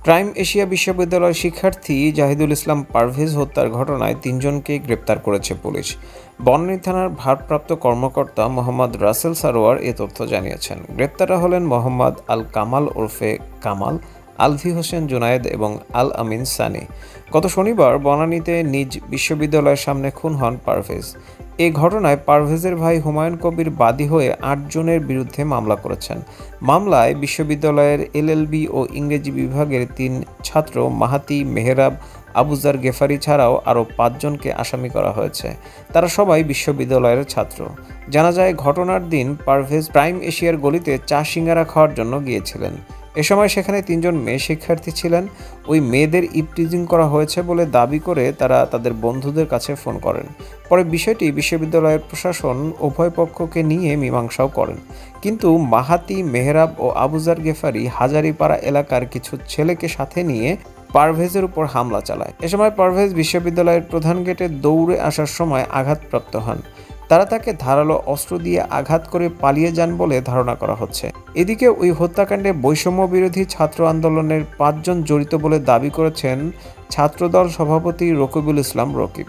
Prime Asia বিশ্ববিদ্যালয়ের শিক্ষার্থী জাহিদুল ইসলাম পারভেজ হত্যার ঘটনায় ৩ জনকে গ্রেপ্তার করেছে পুলিশ। বনানী থানার ভারপ্রাপ্ত কর্মকর্তা মোহাম্মদ রাসেল সারোয়ার এ তথ্য জানিয়েছেন। গ্রেপ্তাররা হলেন মোহাম্মদ আল কামাল ওরফে কামাল, আলভি হোসেন জুনায়েদ এবং আল আমিন সানি। গত শনিবার বনানীতে নিজ বিশ্ববিদ্যালয়ের সামনে খুন হন পারভেজ। এ ঘটনায় পারভেজের ভাই হুমায়ুন কবির বাদী হয়ে ৮ জনের বিরুদ্ধে মামলা করেছেন। মামলায় বিশ্ববিদ্যালয়ের এলএলবি ও ইংরেজি বিভাগের ৩ ছাত্র মাহাতি, মেহরাব, আবুজার গেফারি ছাড়াও আরও ৫ জনকে আসামি করা হয়েছে। তারা সবাই বিশ্ববিদ্যালয়ের ছাত্র। জানা যায়, ঘটনার দিন পারভেজ প্রাইম এশিয়ার গলিতে চা সিঙ্গারা খাওয়ার জন্য গিয়েছিলেন। এ সময় সেখানে ৩ জন মেয়ে শিক্ষার্থী ছিলেন। ওই মেয়েদের ইভটিজিং করা হয়েছে বলে দাবি করে তারা তাদের বন্ধুদের কাছে ফোন করেন। পরে বিষয়টি বিশ্ববিদ্যালয়ের প্রশাসন উভয় পক্ষকে নিয়ে মীমাংসাও করেন। কিন্তু মাহাতি, মেহরাব ও আবুজার গেফারি হাজারীপাড়া এলাকার কিছু ছেলেকে সাথে নিয়ে পারভেজের উপর হামলা চালায়। এ সময় পারভেজ বিশ্ববিদ্যালয়ের প্রধান গেটে দৌড়ে আসার সময় আঘাতপ্রাপ্ত হন। তারা তাকে ধারালো অস্ত্র দিয়ে আঘাত করে পালিয়ে যান বলে ধারণা করা হচ্ছে। এদিকে ওই হত্যাকাণ্ডে বৈষম্য বিরোধী ছাত্র আন্দোলনের ৫ জন জড়িত বলে দাবি করেছেন ছাত্রদল সভাপতি রকিবুল ইসলাম রকিব।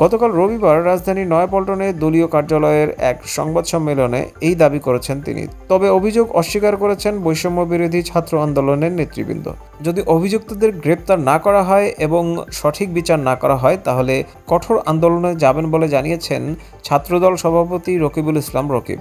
গতকাল রবিবার রাজধানীর নয়াপল্টনে দলীয় কার্যালয়ের এক সংবাদ সম্মেলনে এই দাবি করেছেন তিনি। তবে অভিযোগ অস্বীকার করেছেন বৈষম্য বিরোধী ছাত্র আন্দোলনের নেতৃবৃন্দ। যদি অভিযুক্তদের গ্রেপ্তার না করা হয় এবং সঠিক বিচার না করা হয় তাহলে কঠোর আন্দোলনে যাবেন বলে জানিয়েছেন ছাত্রদল সভাপতি রকিবুল ইসলাম রকিব।